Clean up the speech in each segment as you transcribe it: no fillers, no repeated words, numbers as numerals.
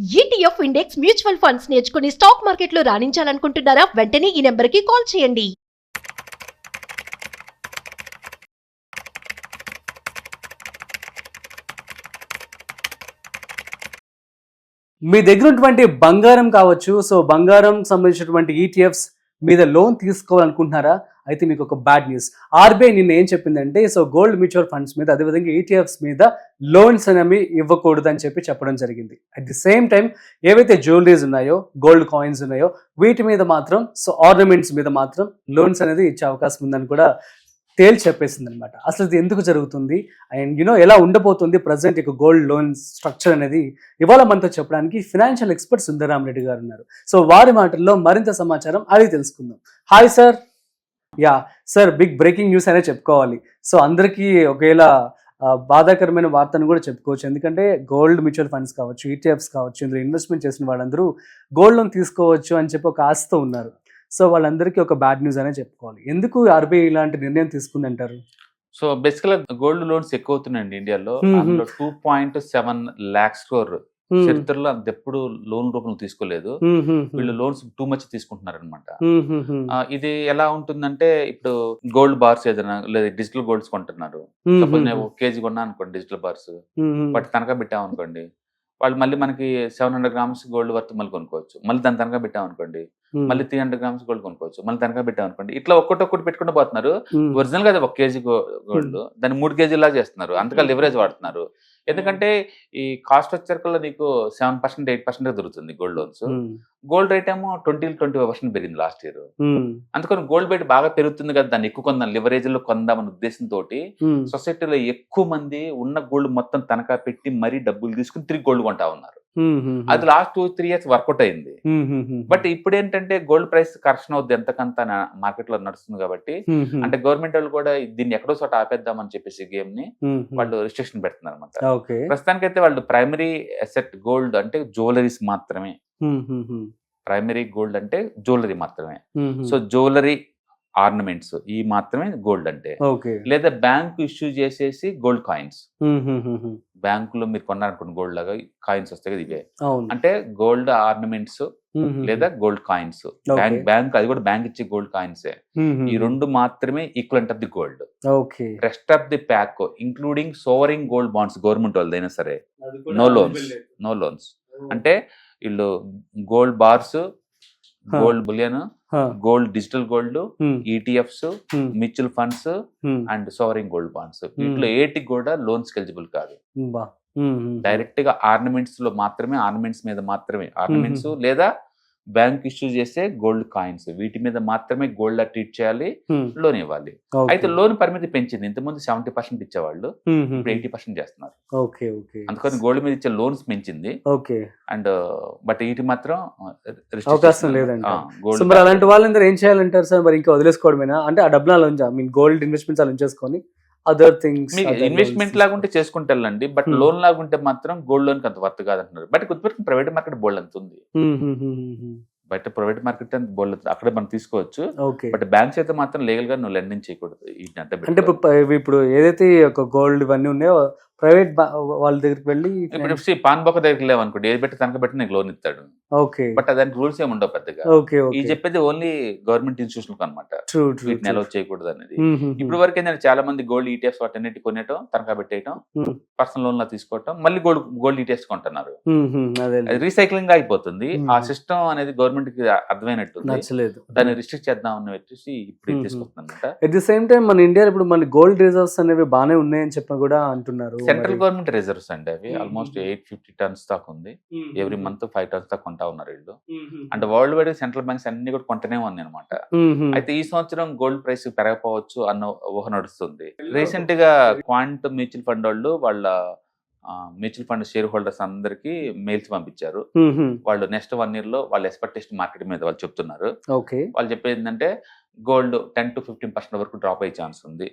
ETF index mutual funds నేర్చుకుని stock మార్కెట్లో రాణించాలనుకుంటున్నారా? వెంటనే ఈ నెంబర్కి కాల్ చేయండి. మీ దగ్గర ఉన్నటువంటి బంగారం కావచ్చు, సో బంగారం సంబంధించినటువంటి ఈటీఎఫ్స్ మీద లోన్ తీసుకోవాలనుకుంటున్నారా? అయితే మీకు ఒక బ్యాడ్ న్యూస్. ఆర్బీఐ నిన్న ఏం చెప్పిందంటే, సో గోల్డ్ మ్యూచువల్ ఫండ్స్ మీద, అదేవిధంగా ఈటీఎఫ్స్ మీద లోన్స్ అనేవి ఇవ్వకూడదు అని చెప్పడం జరిగింది. అట్ ది సేమ్ టైం ఏవైతే జ్యువెలరీస్ ఉన్నాయో, గోల్డ్ కాయిన్స్ ఉన్నాయో, వీటి మీద మాత్రం, సో ఆర్నమెంట్స్ మీద మాత్రం లోన్స్ అనేది ఇచ్చే అవకాశం ఉందని కూడా తేల్చి చెప్పేసింది అనమాట. అసలు ఇది ఎందుకు జరుగుతుంది అండ్ ఎలా ఉండబోతుంది ప్రజెంట్ ఇక గోల్డ్ లోన్ స్ట్రక్చర్ అనేది ఇవాళ మనతో చెప్పడానికి ఫినాన్షియల్ ఎక్స్పర్ట్ సుందరరామ్ రెడ్డి గారు ఉన్నారు. సో వారి మాటల్లో మరింత సమాచారం అడిగి తెలుసుకుందాం. Hi sir. Yeah sir, big breaking news అనే చెప్పుకోవాలి. సో అందరికీ ఒకవేళ బాధాకరమైన వార్తను కూడా చెప్పుకోవచ్చు. ఎందుకంటే గోల్డ్ మ్యూచువల్ ఫండ్స్ కావచ్చు, ఈటీఎఫ్స్ కావచ్చు, ఇందులో ఇన్వెస్ట్మెంట్ చేసిన వాళ్ళందరూ గోల్డ్ లోన్ తీసుకోవచ్చు అని చెప్పి ఒక ఆశతో ఉన్నారు. సో వాళ్ళందరికీ ఒక బ్యాడ్ న్యూస్ అనే చెప్పుకోవాలి. ఎందుకు ఆర్బీఐ ఇలాంటి నిర్ణయం తీసుకుందంటారు? సో బేసికల్ గోల్డ్ లోన్స్ ఎక్కువ అవుతున్నాయండి ఇండియాలో. అందులో 2.7 lakhs crore చరిత్రలో అంత ఎప్పుడు లోన్ రూపంలో తీసుకోలేదు. వీళ్ళు లోన్స్ టూ మచ్ తీసుకుంటున్నారు అనమాట. ఇది ఎలా ఉంటుందంటే, ఇప్పుడు గోల్డ్ బార్స్ ఏదైనా లేదా డిజిటల్ గోల్డ్స్ కొంటున్నారు. సపోజ్ నేను 1 kg కొన్నా అనుకోండి డిజిటల్ బార్స్, బట్ తనఖా పెట్టామనుకోండి, వాళ్ళు మళ్ళీ మనకి 700 grams గోల్డ్ వర్త్ మళ్ళీ కొనుక్కోవచ్చు. మళ్ళీ దాని తనఖా పెట్టామనుకోండి, మళ్ళీ 300 grams గోల్డ్ కొనుక్కోవచ్చు. మళ్ళీ తనఖా పెట్టామనుకోండి, ఇట్లా ఒక్కొక్కటి పెట్టుకుంటూ పోతున్నారు. ఒరిజినల్ గా 1 kg గోల్డ్ దాన్ని 3 kg లా చేస్తున్నారు. అంతగా లివరేజ్ వాడుతున్నారు. ఎందుకంటే ఈ కాస్ట్ వచ్చేసరికల్లా నీకు 7%, 8% దొరుకుతుంది గోల్డ్ లోన్స్. గోల్డ్ రేట్ ఏమో 20-25% పెరిగింది లాస్ట్ ఇయర్. అందుకని గోల్డ్ రేట్ బాగా పెరుగుతుంది కదా, దాన్ని ఎక్కువ కొందాం, లివరేజ్ లో కొందామన్న ఉద్దేశంతో సొసైటీలో ఎక్కువ మంది ఉన్న గోల్డ్ మొత్తం తనఖా పెట్టి మరీ డబ్బులు తీసుకుని తిరిగి గోల్డ్ కొంటా ఉన్నారు. అది లాస్ట్ 2-3 years వర్కౌట్ అయింది. బట్ ఇప్పుడు ఏంటంటే గోల్డ్ ప్రైస్ కరెక్షన్ అవుద్ది ఎంతకంత మార్కెట్ లో నడుస్తుంది కాబట్టి, అంటే గవర్నమెంట్ వాళ్ళు కూడా దీన్ని ఎక్కడో చోట ఆపేద్దామని చెప్పేసి గేమ్ ని వాళ్ళు రిస్ట్రిక్షన్ పెడుతున్నారు అనమాట. ప్రస్తుతానికైతే వాళ్ళు ప్రైమరీ అసెట్ గోల్డ్ అంటే జ్యువెలరీస్ మాత్రమే. ప్రైమరీ గోల్డ్ అంటే జ్యువెలరీ మాత్రమే. సో జ్యువెలరీ, ఆర్నమెంట్స్ ఈ మాత్రమే గోల్డ్ అంటే. లేదా బ్యాంక్ ఇష్యూ చేసేసి గోల్డ్ కాయిన్స్, బ్యాంకులో మీరు కొన్నారనుకోండి గోల్డ్ లాగా కాయిన్స్ వస్తాయి కదా, ఇవే అంటే గోల్డ్ ఆర్నమెంట్స్ లేదా గోల్డ్ కాయిన్స్. బ్యాంక్ అది కూడా బ్యాంక్ ఇచ్చే గోల్డ్ కాయిన్సే. ఈ రెండు మాత్రమే equivalent of the gold. Rest of the pack including sovereign gold bonds, government వాళ్ళదైనా సరే, నో లోన్స్. అంటే వీళ్ళు gold bars, gold bullion, gold digital gold, ETFs, mutual funds and sovereign gold bonds, వీటిలో ఏటికి కూడా లోన్స్ ఎలిజిబుల్ కాదు. Direct గా ornaments లో మాత్రమే, ఆర్నమెంట్స్ మీద మాత్రమే, ఆర్నమెంట్స్ లేదా బ్యాంక్ ఇష్యూ చేసే గోల్డ్ కాయిన్స్, వీటి మీద మాత్రమే గోల్డ్ ట్రీట్ చేయాలి, లోన్ ఇవ్వాలి. అయితే లోన్ పరిమితి పెంచింది. ఇంతకుముందు 70% ఇచ్చేవాళ్ళు, ఇప్పుడు 80% చేస్తున్నారు. అందుకని గోల్డ్ మీద ఇచ్చే లోన్స్ పెంచింది. అండ్ బట్ వీటి మాత్రం అవకాశం లేదండి. అలాంటి వాళ్ళందరూ ఏం చేయాలంటారు సార్? మరి ఇంకా వదిలేసుకోవడమేనా? అంటే ఆ డబ్బులు గోల్డ్ ఇన్వెస్ట్మెంట్స్ అలా ఉంచేసుకొని అదర్ థింగ్స్ ఇన్వెస్ట్మెంట్ లాగుంటే చేసుకుంటే వెళ్ళండి, బట్ లోన్ లాగుంటే మాత్రం గోల్డ్ లోన్ అంత వర్త్ కాదంటున్నారు. బట్ గుర్తుపెట్టుకుని ప్రైవేట్ మార్కెట్ బోల్డ్ అంత ఉంది. బయట ప్రైవేట్ మార్కెట్ అంత బోల్డ్ అక్కడ మనం తీసుకోవచ్చు. బట్ బ్యాంక్స్ అయితే మాత్రం లీగల్ గా నువ్వు లెండింగ్ చేయకూడదు. అంటే ఇప్పుడు ఏదైతే ఒక గోల్డ్ ఇవన్నీ ఉన్నాయో ప్రైవేట్ వాళ్ళ దగ్గరికి వెళ్ళి, ఇప్పుడు పాన్ బొక్క దగ్గరికి లేవనుకోండి, ఏది పెట్టి తనక పెట్టి నీకు లోన్ ఇస్తాడు. బట్ దానికి రూల్స్ ఏమి ఉండవు పెద్దగా. ఈ చెప్పేది ఓన్లీ గవర్నమెంట్ ఇన్స్టిట్యూషన్ అనమాట, వీటిని అలౌ చేయకూడదు అనేది. ఇప్పుడు వరకు ఏంటంటే చాలా మంది గోల్డ్ ఈటీఎఫ్స్ వాటన్నిటి కొనేయటం, తనఖా పెట్టేయటం, పర్సనల్ లోన్ లా తీసుకోవటం, మళ్ళీ గోల్డ్ ఈటీఎఫ్స్ కొంటున్నారు. రీసైక్లింగ్ అయిపోతుంది. ఆ సిస్టమ్ అనేది గవర్నమెంట్ కి అర్థమైనట్టు నచ్చలేదు, దాన్ని రిస్ట్రిక్ట్ చేద్దాం అని వచ్చేసి ఇప్పుడు తీసుకొస్తుంది. అట్ ది సేమ్ టైం మన ఇండియా ఇప్పుడు మన గోల్డ్ రిజర్వ్స్ అనేవి బాగానే ఉన్నాయని చెప్పి కూడా అంటున్నారు. సెంట్రల్ గవర్నమెంట్ రిజర్వ్స్ అండి అవి ఆల్మోస్ట్ 850 tons దాకా ఉంది. ఎవ్రీ మంత్ 5 tons దాకా కొంటా ఉన్నారు వీళ్ళు. అంటే వరల్డ్ వైడ్ సెంట్రల్ బ్యాంక్స్ అన్ని కూడా కొంటనే ఉంది అనమాట. అయితే ఈ సంవత్సరం గోల్డ్ ప్రైస్ పెరగపోవచ్చు అన్న ఊహ నడుస్తుంది. రీసెంట్ గా క్వాంట్ మ్యూచువల్ ఫండ్ వాళ్ళు వాళ్ళ మ్యూచువల్ ఫండ్ షేర్ హోల్డర్స్ అందరికి మెయిల్స్ పంపించారు. వాళ్ళు నెక్స్ట్ 1 year లో వాళ్ళ ఎక్స్పెక్టేషన్ మార్కెట్ మీద వాళ్ళు చెప్తున్నారు. వాళ్ళు చెప్పేది ఏంటంటే గోల్డ్ 10-15% వరకు డ్రాప్ అయ్యే ఛాన్స్ ఉంది.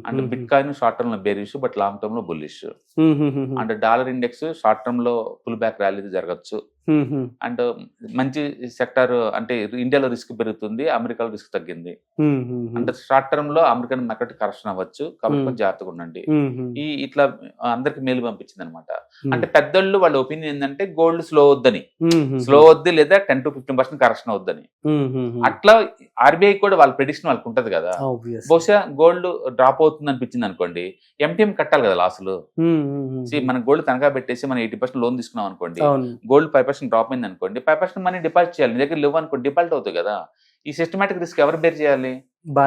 And bit coin short term లో బేరిష్, బట్ లాంగ్ టర్మ్ లో bullish. And dollar index short term లో పుల్ బ్యాక్ ర్యాలీ జరగచ్చు. అండ్ మంచి సెక్టార్ అంటే ఇండియాలో రిస్క్ పెరుగుతుంది, అమెరికాలో రిస్క్ తగ్గింది. అంటే షార్ట్ టర్మ్ లో అమెరికన్ మార్కెట్ కరెక్షన్ అవ్వచ్చు, కాబట్టి కొంచెం జాగ్రత్తగా ఉండండి. ఇట్లా అందరికి మెయిల్ పంపించింది అనమాట. అంటే పెద్దోళ్ళు వాళ్ళ ఒపీనియన్ ఏంటంటే గోల్డ్ స్లో వద్దు లేదా 10 to 15% కరెక్షన్ అవుద్దని. అట్లా ఆర్బీఐ కూడా వాళ్ళ ప్రెడిక్షన్ వాళ్ళకి ఉంటది కదా. బహుశా గోల్డ్ డ్రాప్ అవుతుంది అనిపించింది అనుకోండి, ఎంటీఎం కట్టాలి కదా లాసులు. మన గోల్డ్ తనఖా పెట్టేసి మనం 80% లోన్ తీసుకున్నాం అనుకోండి, గోల్డ్ 5% డ్రాప్ అయింది అనుకోండి, 5% మనీ డిపాజిట్ చేయాలి. నీ దగ్గర లేవు అనుకోండి, డిఫాల్ట్ అవుతుంది కదా. ఈ సిస్టమాటిక్ రిస్క్ ఎవరు బేర్ చేయాలి?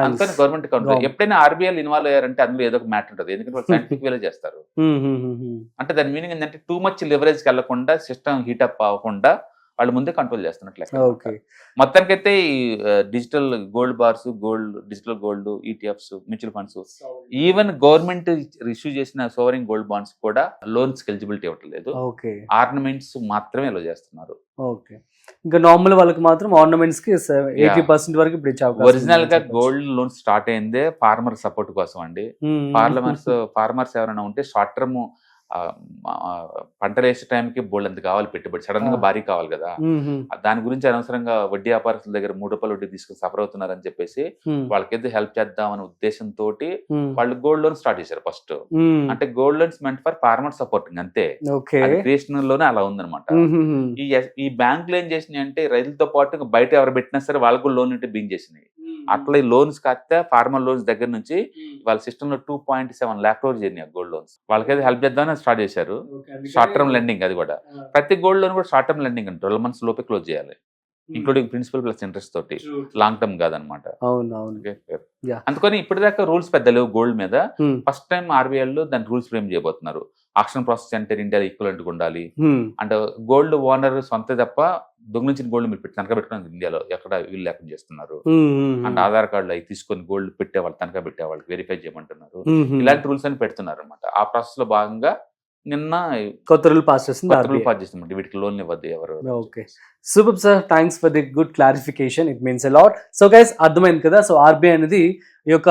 అందుకని గవర్నమెంట్ అకౌంట్ ఎప్పుడైనా ఆర్బీఐ ఇన్వాల్వ్ అయ్యారంటే అందులో ఏదో ఒక మ్యాటర్ ఉంటుంది, ఎందుకంటే వాళ్ళు సైంటిఫిక్ వేలో చేస్తారు. అంటే దాని మీనింగ్ ఏంటంటే టూ మచ్ లివరేజ్కి వెళ్లకుండా, సిస్టమ్ హీటప్ అవ్వకుండా వాళ్ళు ముందే కంట్రోల్ చేస్తున్నట్లు. మొత్తానికైతే ఈ digital gold bars, digital gold, ETFs, mutual funds, even government issue చేసిన సోవరింగ్ గోల్డ్ బాండ్స్ కూడా లోన్స్ ఎలిజిబిలిటీ ఇవ్వట్లేదు. ఆర్నమెంట్స్ మాత్రమే అలో చేస్తున్నారు. ఇంకా నార్మల్ వాళ్ళకి మాత్రం ఆర్నమెంట్స్ కి 80% వరకు ఇప్పుడు ఇచ్చే అవకాశం. ఒరిజినల్ గా గోల్డ్ లోన్ స్టార్ట్ అయిందే ఫార్మర్ సపోర్ట్ కోసం అండి. ఫార్మర్స్ ఎవరైనా ఉంటే షార్ట్ టర్మ్ పంటలు వేసే టైంకి బోల్డ్ అంత కావాలి పెట్టుబడి, సడన్ గా భారీ కావాలి కదా. దాని గురించి అనవసరంగా వడ్డీ వ్యాపారస్తుల దగ్గర 3 రూపాయలు వడ్డీ తీసుకుని సఫర్ అవుతున్నారు అని చెప్పేసి వాళ్ళకైతే హెల్ప్ చేద్దాం అనే ఉద్దేశంతో వాళ్ళు గోల్డ్ లోన్ స్టార్ట్ చేశారు ఫస్ట్. అంటే gold loans meant for farmer supporting అంతే, క్రియేషన్ లోనే అలా ఉందన్నమాట. ఈ బ్యాంకులు ఏం చేసినాయి అంటే రైతులతో పాటు బయట ఎవరు పెట్టినా సరే వాళ్ళకు కూడా లోన్ అంటే బింగ్ చేసినాయి. అట్లా ఈ లోన్స్ కాస్త ఫార్మర్ లోన్స్ దగ్గర నుంచి వాళ్ళ సిస్టమ్ లో 2.7 lakh crores జరిగినాయి గోల్డ్ లోన్స్. వాళ్ళకైతే హెల్ప్ చేద్దామని స్టార్ట్ చేశారు. షార్ట్ టర్మ్ లెండింగ్, అది కూడా ప్రతి గోల్డ్ లోన్ కూడా షార్ట్ టర్మ్ లెండింగ్ అంటే 12 months లోపే క్లోజ్ చేయాలి, ఇంక్లూడింగ్ ప్రిన్సిపల్ ప్లస్ ఇంట్రెస్ట్ తోటి. లాంగ్ టర్మ్ కాదనమాట. అందుకని ఇప్పటిదాకా రూల్స్ పెద్ద లేవు గోల్డ్ మీద. ఫస్ట్ టైం ఆర్బీఐ లో దాని రూల్స్ ఫ్రేమ్ చేయబోతున్నారు. ఆక్షన్ ప్రాసెస్ అంటే ఇండియా ఈక్వలెంట్ ఉండాలి, అంటే గోల్డ్ ఓనర్ సొంత తప్ప దొంగిలించిన గోల్డ్ మీరు తనఖా పెట్టుకుని ఇండియాలో ఎక్కడ వీళ్ళు లేకుండా చేస్తున్నారు. అండ్ ఆధార్ కార్డులు అవి తీసుకొని గోల్డ్ పెట్టేవాళ్ళు, తనఖా పెట్టే వాళ్ళకి వెరిఫై చేయమంటున్నారు. ఇలాంటి రూల్స్ అని పెడుతున్నారు అనమాట. ఆ ప్రాసెస్ లో భాగంగా నిన్న కొత్త రూల్ పాస్ చేస్తుంది. వీటికి లోన్ ఇవ్వద్దు ఎవరు. Okay, super sir, thanks for the good clarification. It means a lot. So guys, అర్థమైంది కదా. సో ఆర్బీఐ అనేది ఈ యొక్క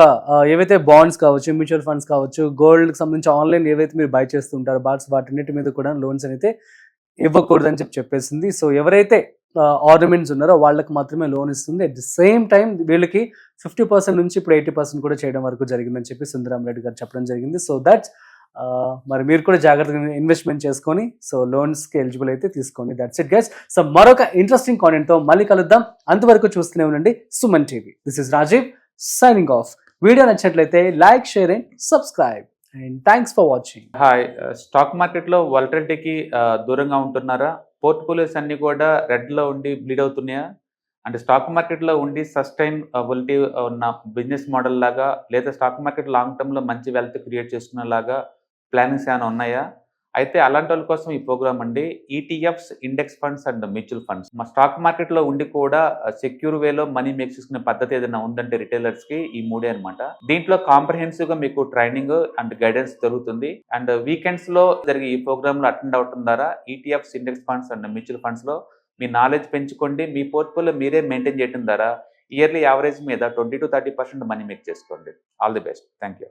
ఏవైతే బాండ్స్ కావచ్చు, మ్యూచువల్ ఫండ్స్ కావచ్చు, గోల్డ్ కి సంబంధించి ఆన్లైన్ ఏవైతే మీరు బై చేస్తుంటారో బాట్స్, వాటిన్నిటి మీద కూడా లోన్స్ అయితే ఇవ్వకూడదని చెప్పేసింది. సో ఎవరైతే ఆర్నమెంట్స్ ఉన్నారో వాళ్ళకి మాత్రమే లోన్ ఇస్తుంది. అట్ ది సేమ్ టైం వీళ్ళకి 50% నుంచి ఇప్పుడు 80% కూడా చేయడం వరకు జరిగిందని చెప్పి సుందరం రెడ్డి గారు చెప్పడం జరిగింది. సో దట్స్ మరి మీరు కూడా జాగ్రత్తగా ఇన్వెస్ట్మెంట్ చేసుకొని సో లోన్స్కి ఎలిజిబుల్ అయితే తీసుకోండి. That's it guys. సో మరొక ఇంట్రెస్టింగ్ కాంటెంట్తో మళ్ళీ కలుద్దాం. అంతవరకు చూస్తూనే ఉండండి Suman TV. This is Rajiv signing off. Video నచ్చినట్లయితే like, share and subscribe. And thanks for watching. Hi, stock మార్కెట్లో వాలటిలిటీకి దూరంగా ఉంటున్నారా? పోర్ట్ఫోలియోస్ అన్ని కూడా రెడ్ లో ఉండి బ్లీడ్ అవుతున్నాయా? అంటే స్టాక్ మార్కెట్లో ఉండి సస్టైన్ వొలటిలిటీ ఉన్న బిజినెస్ మోడల్ లాగా, లేదా స్టాక్ మార్కెట్ లాంగ్ టర్మ్ లో మంచి వెల్త్ క్రియేట్ చేసుకునే లాగా ప్లానింగ్స్ ఏమైనా ఉన్నాయా? అయితే అలాంటి వాళ్ళ కోసం ఈ ప్రోగ్రామ్ అండి. ETFs, index funds and mutual funds. మా స్టాక్ మార్కెట్ లో ఉండి కూడా సెక్యూర్ వేలో మనీ మేక్ చేసుకునే పద్ధతి ఏదైనా ఉందంటే రిటైలర్స్ కి ఈ మూడే అనమాట. దీంట్లో కాంప్రహెన్సివ్ గా మీకు ట్రైనింగ్ అండ్ గైడెన్స్ జరుగుతుంది. అండ్ వీకెండ్స్ లో జరిగే ఈ ప్రోగ్రామ్ లో అటెండ్ అవడం ద్వారా ETFs, index funds and mutual funds లో మీ నాలెడ్జ్ పెంచుకోండి. మీ పోర్ట్ఫోలియో మీరే మెయింటైన్ చేయడం ద్వారా ఇయర్లీ యావరేజ్ మీద 20 to 30% మనీ మేక్ చేసుకోండి. All the best. Thank you.